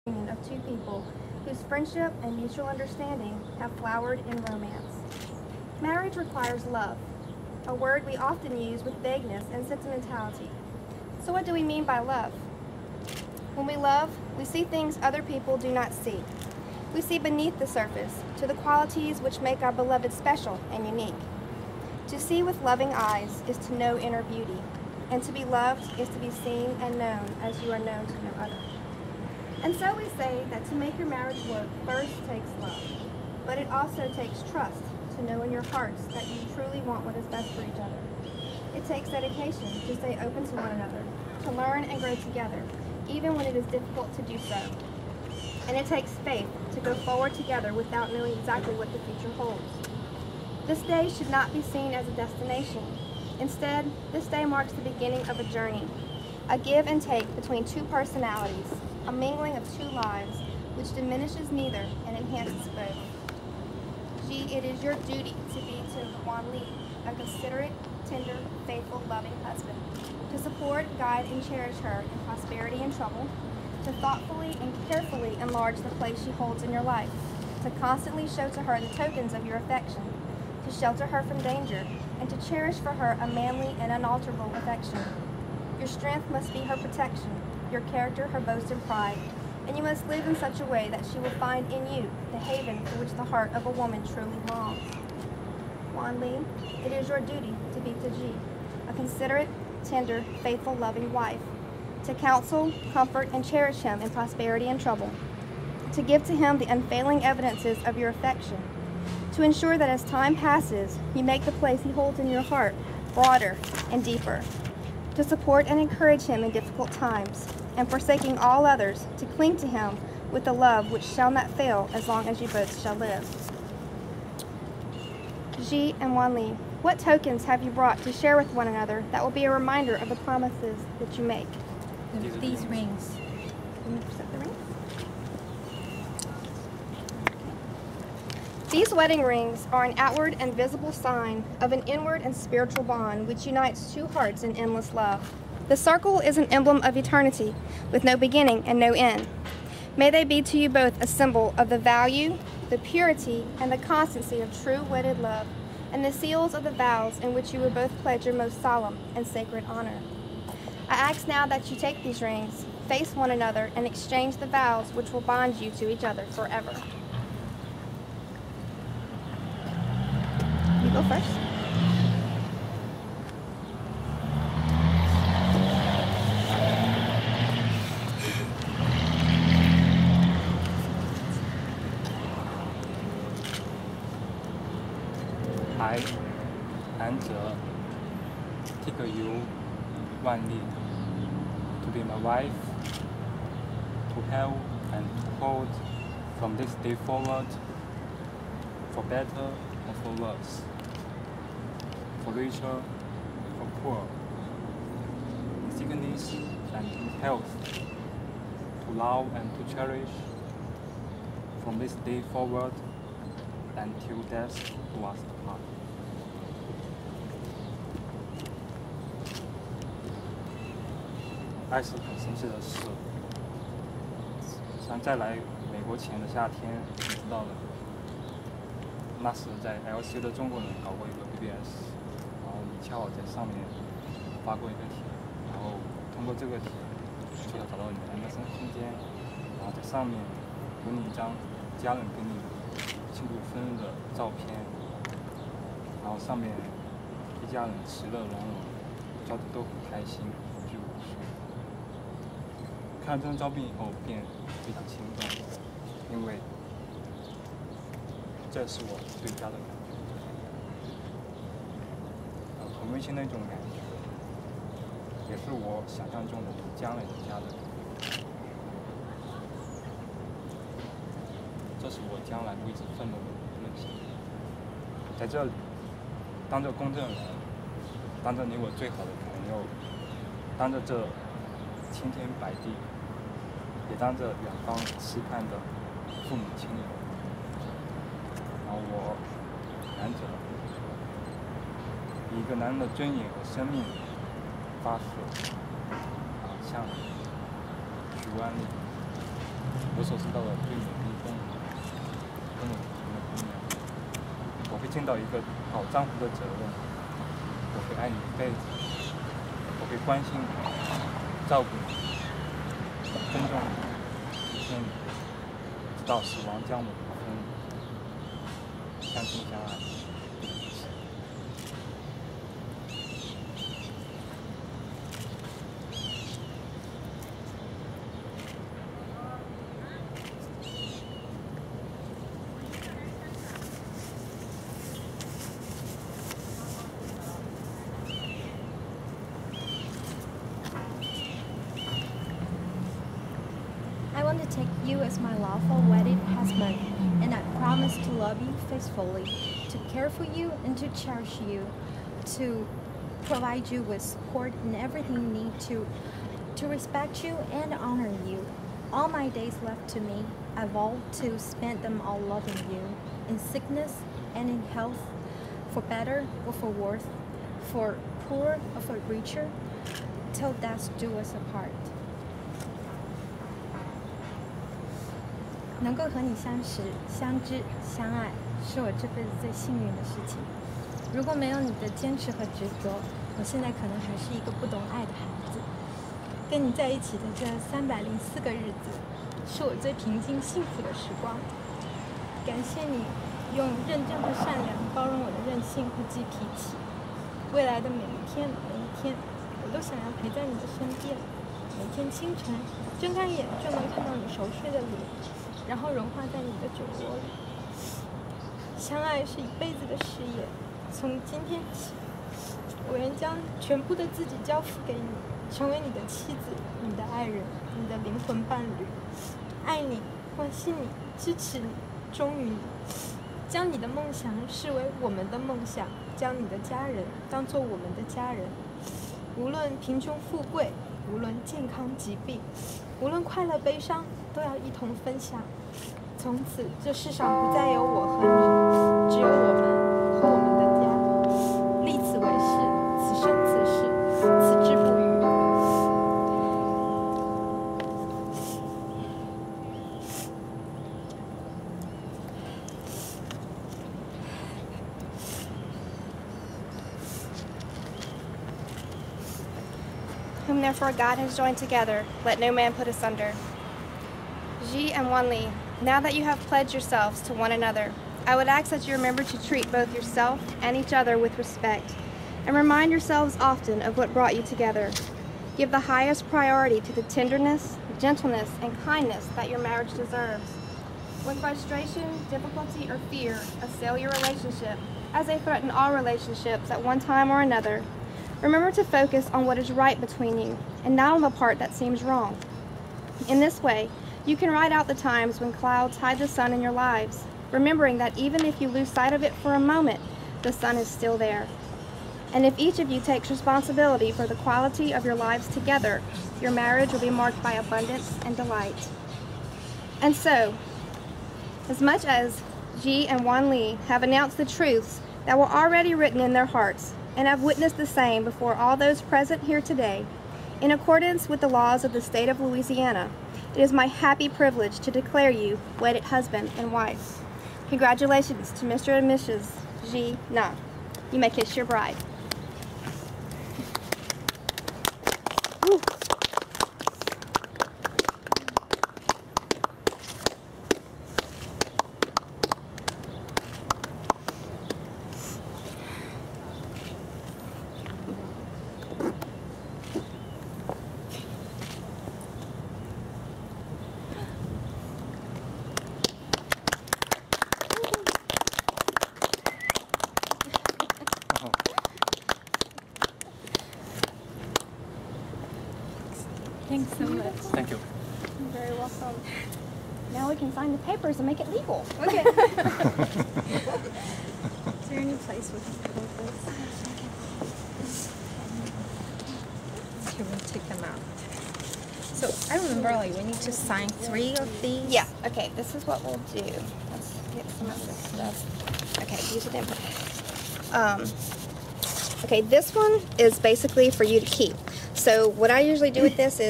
union of two people whose friendship and mutual understanding have flowered in romance. Marriage requires love, a word we often use with vagueness and sentimentality. So what do we mean by love? When we love, we see things other people do not see. We see beneath the surface to the qualities which make our beloved special and unique. To see with loving eyes is to know inner beauty, and to be loved is to be seen and known as you are known to no other. And so we say that to make your marriage work first takes love, but it also takes trust to know in your hearts that you truly want what is best for each other. It takes dedication to stay open to one another, to learn and grow together, even when it is difficult to do so. And it takes faith to go forward together without knowing exactly what the future holds. This day should not be seen as a destination. Instead, this day marks the beginning of a journey, a give and take between two personalities, a mingling of two lives, which diminishes neither and enhances both. G, it is your duty to be to Juan Lee, a considerate, tender, faithful, loving husband, to support, guide, and cherish her in prosperity and trouble, to thoughtfully and carefully enlarge the place she holds in your life, to constantly show to her the tokens of your affection, to shelter her from danger, and to cherish for her a manly and unalterable affection. Your strength must be her protection, your character her boast and pride, and you must live in such a way that she will find in you the haven for which the heart of a woman truly longs. Juan Lee, it is your duty to be to G, a considerate, tender, faithful, loving wife, to counsel, comfort, and cherish him in prosperity and trouble, to give to him the unfailing evidences of your affection, to ensure that as time passes, you make the place he holds in your heart broader and deeper, to support and encourage him in difficult times, and forsaking all others, to cling to him with a love which shall not fail as long as you both shall live. G and Juan Lee, what tokens have you brought to share with one another that will be a reminder of the promises that you make? These rings. Can you present the rings? These wedding rings are an outward and visible sign of an inward and spiritual bond which unites two hearts in endless love. The circle is an emblem of eternity, with no beginning and no end. May they be to you both a symbol of the value, the purity, and the constancy of true wedded love, and the seals of the vows in which you will both pledge your most solemn and sacred honor. I ask now that you take these rings, face one another, and exchange the vows which will bond you to each other forever. You go first. I, Angela, take you, Wan Li, to be my wife, to help and to hold from this day forward, for better and for worse, for richer, for poor, in sickness and in health, to love and to cherish, from this day forward until death do us apart. 爱是很神奇的事。像在来美国前的夏天，你知道的，那时在 LC 的中国人搞过一个 BBS， 然后你恰好在上面发过一个帖，然后通过这个帖，就找到你的 MSN 空间，然后在上面有你一张家人给你庆祝生日的照片，然后上面一家人其乐融融，笑得都很开心，无拘无束。看了这张照片以后，便非常心动，因为这是我对家的感觉，很温馨的一种感觉，也是我想象中的将来的家的感觉。这是我将来为之奋斗的梦想。在这里，当着公证人，当着你我最好的朋友，当着这青天白地，也当着远方期盼的父母亲友，然后我男者以一个男人的尊严和生命发誓，向许万里我所知道的最美丽、更有情的姑娘。我会尽到一个好丈夫的责任，我会爱你一辈子，我会关心你、照顾你、尊重你、体贴你，直到死亡将我们分离，相亲相爱。I want to take you as my lawful wedded husband, and I promise to love you faithfully, to care for you and to cherish you, to provide you with support in everything you need, to respect you and honor you. All my days left to me, I vow to spend them all loving you, in sickness and in health, for better or for worse, for poor or for richer, till death do us apart. 能够和你相识、相知、相爱，是我这辈子最幸运的事情。如果没有你的坚持和执着，我现在可能还是一个不懂爱的孩子。跟你在一起的这304个日子，是我最平静幸福的时光。感谢你用认真和善良包容我的任性和急脾气。未来的每一天，我都想要陪在你的身边。每天清晨睁开眼就能看到你熟睡的脸，然后融化在你的酒窝里。相爱是一辈子的事业，从今天起，我愿将全部的自己交付给你，成为你的妻子、你的爱人、你的灵魂伴侣。爱你，关心你，支持你，忠于你，将你的梦想视为我们的梦想，将你的家人当作我们的家人。无论贫穷富贵，无论健康疾病，无论快乐悲伤，都要一同分享。从此，这世上不再有我和你，只有我们和我们的家。立此为誓，此生此世，此志不渝。Whom therefore God has joined together, let no man put asunder. Ji and Wan Li, now that you have pledged yourselves to one another, I would ask that you remember to treat both yourself and each other with respect, and remind yourselves often of what brought you together. Give the highest priority to the tenderness, gentleness, and kindness that your marriage deserves. When frustration, difficulty, or fear assail your relationship, as they threaten all relationships at one time or another, remember to focus on what is right between you, and not on the part that seems wrong. In this way, you can ride out the times when clouds hide the sun in your lives, remembering that even if you lose sight of it for a moment, the sun is still there. And if each of you takes responsibility for the quality of your lives together, your marriage will be marked by abundance and delight. And so, as much as Ji and Wan Li have announced the truths that were already written in their hearts, and have witnessed the same before all those present here today, in accordance with the laws of the state of Louisiana, it is my happy privilege to declare you wedded husband and wife. Congratulations to Mr. and Mrs. Ji Na. You may kiss your bride. Woo. Thanks so much. Thank you. You're very welcome. Now we can sign the papers and make it legal. Okay. Is there any place we can put this? Here, we'll take them out. So I remember, like, we need to sign 3 of these. Yeah, okay, this is what we'll do. Let's get some of this stuff. Okay, these are them. Okay, this one is basically for you to keep. So what I usually do with this is